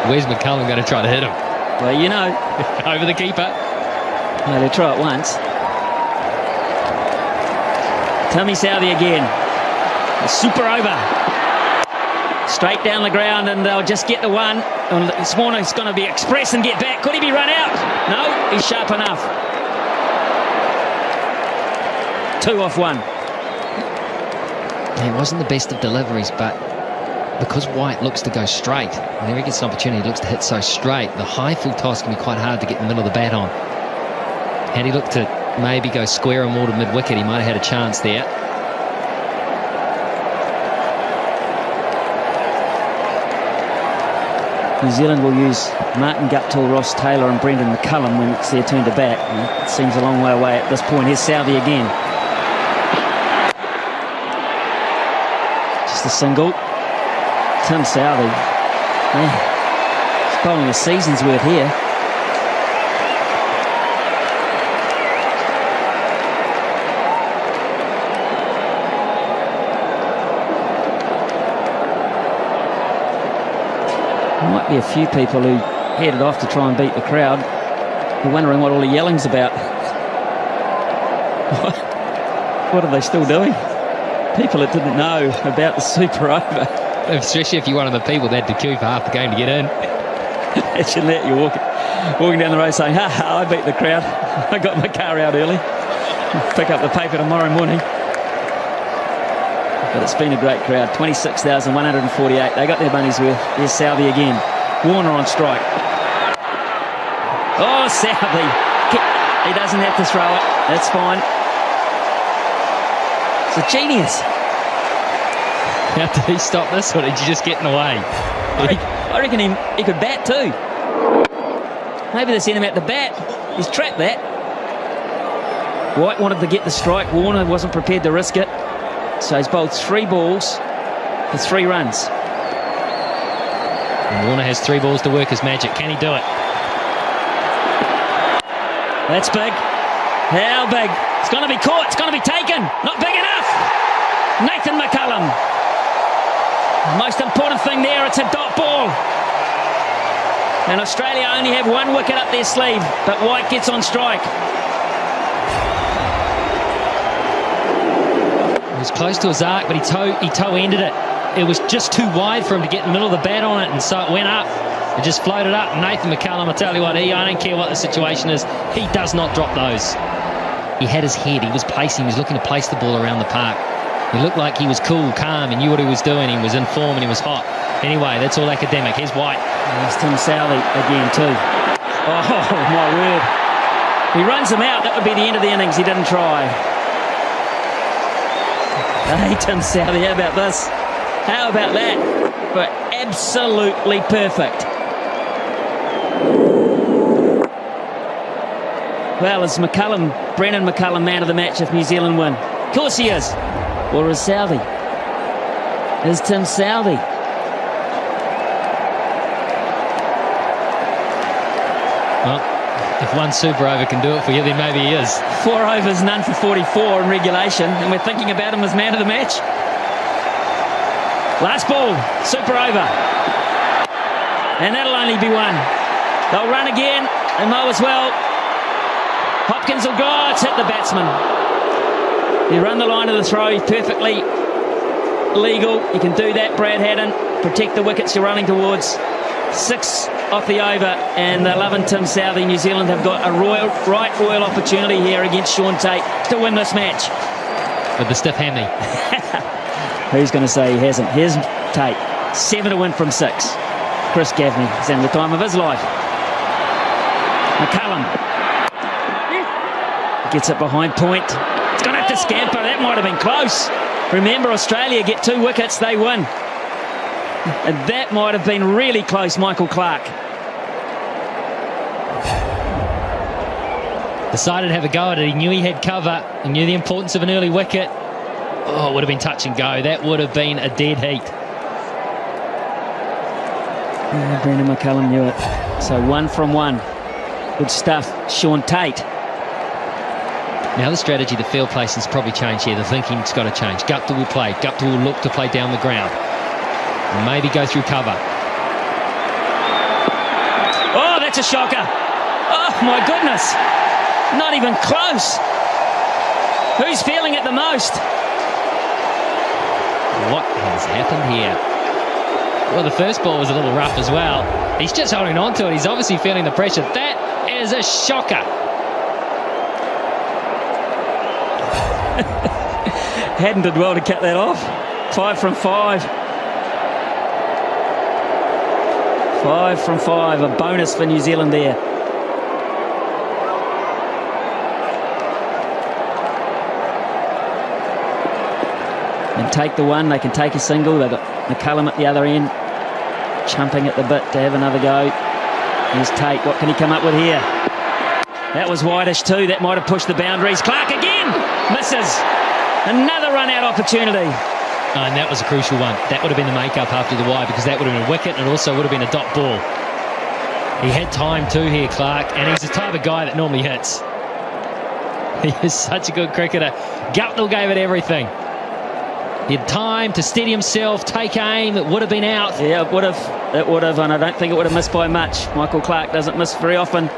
Where's McCullum going to try to hit him? Well, you know. Over the keeper. No, they'll try it once. Tommy Southey again. A super over. Straight down the ground, and they'll just get the one. And this morning's going to be express and get back. Could he be run out? No, he's sharp enough. 2 off 1. It wasn't the best of deliveries, but because White looks to go straight, whenever he gets an opportunity, he looks to hit so straight. The high full toss can be quite hard to get in the middle of the bat on. Had he looked to maybe go square and more to mid-wicket, he might have had a chance there. New Zealand will use Martin Guptill, Ross Taylor and Brendan McCullum when it's their turn to bat. And it seems a long way away at this point. Here's Southey again. Just a single. Tim Southey. Man, he's bowling a season's worth here. There might be a few people who headed off to try and beat the crowd. They're wondering what all the yelling's about. What are they still doing? People that didn't know about the super over. Especially if you're one of the people that had to queue for half the game to get in. Imagine that, you're walking down the road saying, I beat the crowd. I got my car out early. Pick up the paper tomorrow morning. But it's been a great crowd. 26,148. They got their money's worth. Here's Southey again. Warner on strike. Oh, Southey. He doesn't have to throw it. That's fine. It's a genius. How did he stop this, or did you just get in the way? I reckon he could bat too. Maybe they sent him out the bat. He's trapped that. White wanted to get the strike. Warner wasn't prepared to risk it. So he's bowled 3 balls for 3 runs. And Warner has 3 balls to work his magic. Can he do it? That's big. How big? It's going to be caught. It's going to be taken. Not big enough. Nathan McCullum. The most important thing there, it's a dot ball. And Australia only have 1 wicket up their sleeve, but White gets on strike. It was close to his arc, but he toe-ended it. It was just too wide for him to get in the middle of the bat on it, and so it went up. It just floated up. Nathan McCullum, I tell you what, I don't care what the situation is, he does not drop those. He had his head, he was placing, he was looking to place the ball around the park. He looked like he was cool, calm, and knew what he was doing. He was in form and he was hot. Anyway, that's all academic. Here's White. There's Tim Southey again too. Oh, my word. He runs him out. That would be the end of the innings. He didn't try. Hey, Tim Southey, how about this? How about that? But absolutely perfect. Well, is Brendan McCullum man of the match if New Zealand win? Of course he is. Or is Southey? Is Tim Southey? Well, if one super over can do it for you, then maybe he is. 4 overs, none for 44 in regulation, and we're thinking about him as man of the match. Last ball, super over. And that'll only be 1. They'll run again, and mow as well. Hopkins will go, it's hit the batsman. You run the line of the throw, perfectly legal. You can do that, Brad Haddon. Protect the wickets you're running towards. 6 off the over, and they're loving Tim Southey. New Zealand have got a royal opportunity here against Sean Tate to win this match. With the stiff hammy. Who's going to say he hasn't? Here's Tate. 7 to win from 6. Chris Gaffney is having the time of his life. McCullum gets it behind point. It's going to have to scamper. That might have been close. Remember, Australia get 2 wickets, they win. And that might have been really close, Michael Clark. Decided to have a go at it. He knew he had cover. He knew the importance of an early wicket. Oh, it would have been touch and go. That would have been a dead heat. Yeah, Brendan McCullum knew it. So 1 from 1. Good stuff, Sean Tate. Now the strategy, the field placing's probably changed here. The thinking's got to change. Guptill will play. Guptill will look to play down the ground. Maybe go through cover. it's a shocker. Oh, my goodness. Not even close. Who's feeling it the most? What has happened here? Well, the first ball was a little rough as well. He's just holding on to it. He's obviously feeling the pressure. That is a shocker. Hadden did well to cut that off. 5 from 5. 5 from 5. A bonus for New Zealand there. And take the one. They can take a single. They've got McCullum at the other end, chumping at the bit to have another go. Here's Tate. What can he come up with here? That was wideish too. That might have pushed the boundaries. Clark again misses. Another run-out opportunity. And that was a crucial one. That would have been the make-up after the wide, because that would have been a wicket and it also would have been a dot ball. He had time too here, Clark, and he's the type of guy that normally hits. He is such a good cricketer. Guptill gave it everything. He had time to steady himself, take aim. It would have been out. Yeah, it would have. It would have, and I don't think it would have missed by much. Michael Clark doesn't miss very often.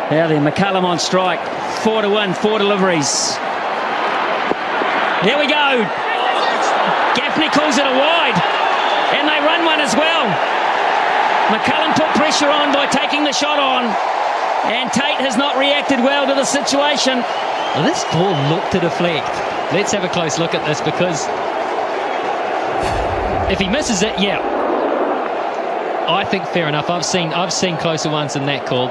Now then, McCullum on strike. 4 to 1, 4 deliveries. Here we go. Gaffney calls it a wide, and they run one as well. McCullum put pressure on by taking the shot on, and Tate has not reacted well to the situation. Well, this ball looked to deflect. Let's have a close look at this, because if he misses it, yeah, I think fair enough. I've seen closer ones than that call.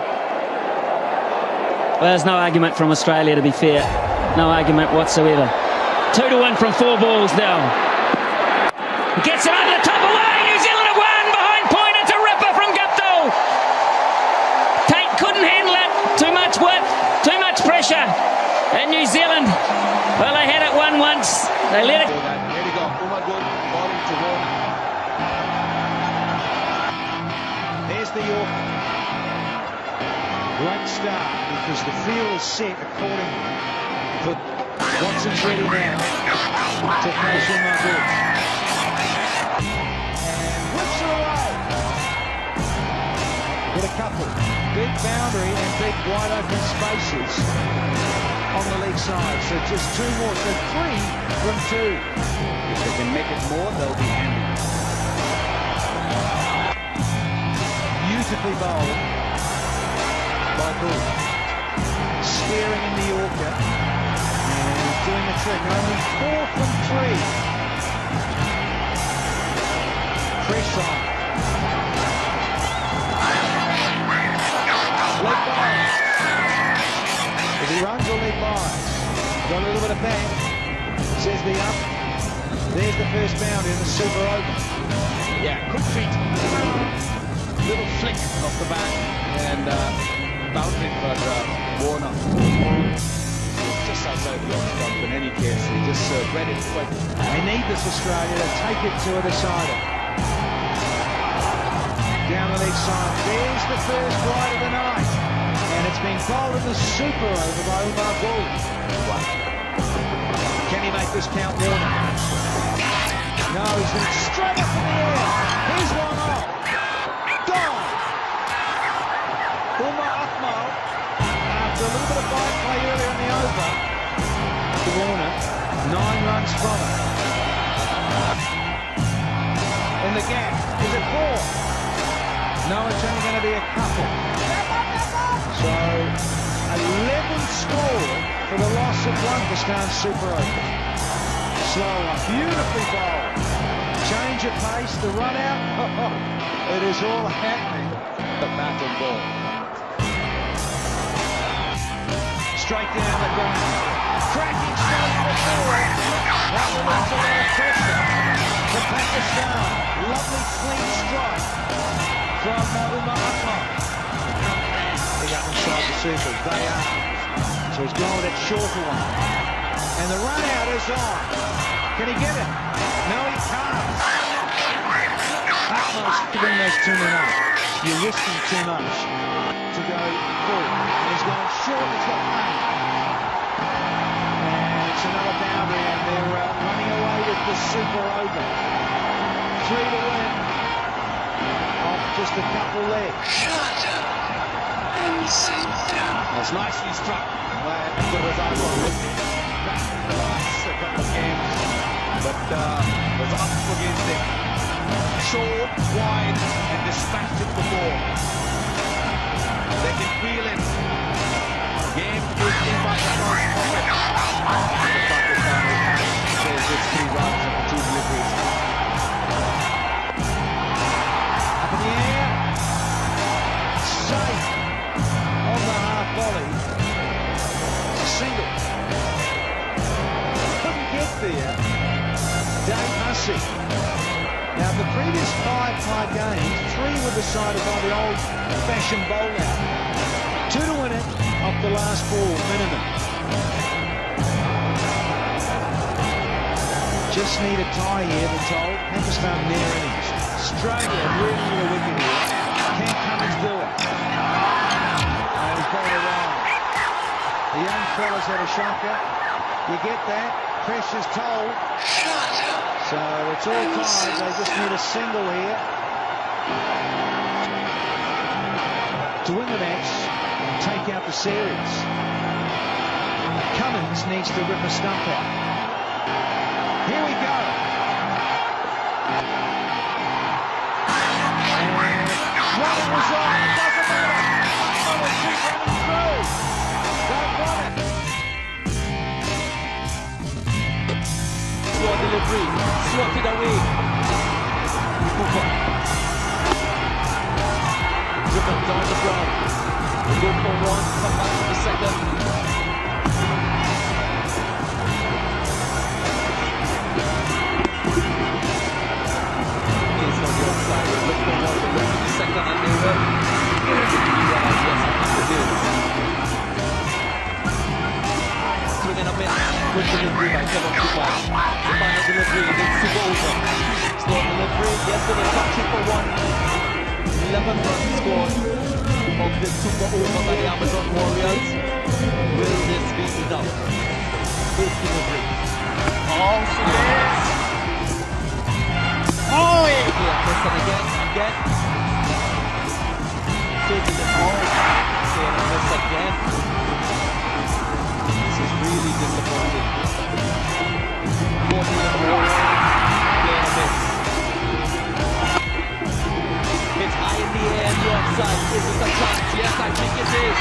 Well, there's no argument from Australia, to be fair. No argument whatsoever. 2 to 1 from 4 balls now. Gets it over the top away. New Zealand have won. Behind point. It's a ripper from Guptill. Tate couldn't handle it. Too much width. Too much pressure. And New Zealand, well, they had it won once. They let it. There we go. Bowling to Warner. There's the Yorker. Great start, because the field is set accordingly. But Watson's ready now to finish in my good. And whips her away. With a couple. Big boundary and big wide open spaces on the leg side. So just 2 more. So 3 from 2. If they can make it more, they'll be handy. Beautifully bowled by Bull. Spearing in the Yorker. And doing the trick. Only 4 from 3. Press on. Leg bias. If he runs or leg bias. Got a little bit of bang. Says the up. There's the first boundary in the super over. Yeah, quick feet. Little flick off the bat. And boundary for Warner. Just outside the off stump in any case. He just read it quick. They need this Australia to take it to a decider. Down the leg side. There's the first wide of the night. And it's been bowled in the super over by Umar Bull. Can he make this count, Warner? No, he's been straight up in the air. Here's one off. Gone. Umar Akmal, after a little bit of bite play earlier in the over, to Warner, 9 runs from it. In the gap, is it 4? No, it's only going to be a couple. So, 11 score for the loss of 1 for Starnes Super Over. Slow one, beautifully bowled. Change of pace, the run out. It is all happening. The bat and ball. Straight down the ground. Cracking straight to the forward. That will lose a lot of pressure to Pakistan. Lovely clean strike from Umar Akmal. Big up inside the circle. They are. So he's gone with that shorter one. And the run out is on. Can he get it? No, he can't. Akmal's giving those too much. You're risking too much to go forward. And he's going short. He's got money. And it's another boundary. And they're running away with the super over. 3 to win. Off to just a couple there. Shut up and sit down. That's nicely struck. Good result on it. The last couple of games, but was up against it. Short, wide, and dispatched it before. They can feel it. Game is in by the first pocket. The Pakistani says it's 3 runs and 2 deliveries. Up in the air. Safe on the half volley. Single. Couldn't get there. Dave Hussey. Now, the previous 5 tie games, 3 were decided by the old-fashioned bowl-out. 2 to win it off the last ball, minimum. Just need a tie here, we're told. Pakistan near innings. Australia really need a wicket here. Can Cummins do it? And he's got it wrong. The young fella's had a shocker. You get that? Pressure's told. Shut up. So it's all tied. They just need a single here to win the match and take out the series. Cummins needs to rip a stump out. Here we go. And running was on. It doesn't matter. Oh, they keep running through. Don't want it. Slow delivery, swat it away. Cooper. Driven down the ground. They go for 1, come back for the second. It's on the outside. They look for 1, they go for the second, and they will. Yes, I think it is. Swinging a bit. Good delivery by Kevin Cooper. The final delivery, then super over. Slow delivery, yesterday touching for 1. 11 runs scored of the super over by the Amazon Warriors. Will this be enough? Good delivery. Oh, she is! Oh, yeah, listen again. Taking it all. Okay, and miss again. This is really disappointing. 40 and more, playing a miss. It's high in the air and the offside. Is this a chance? Yes, I think it is.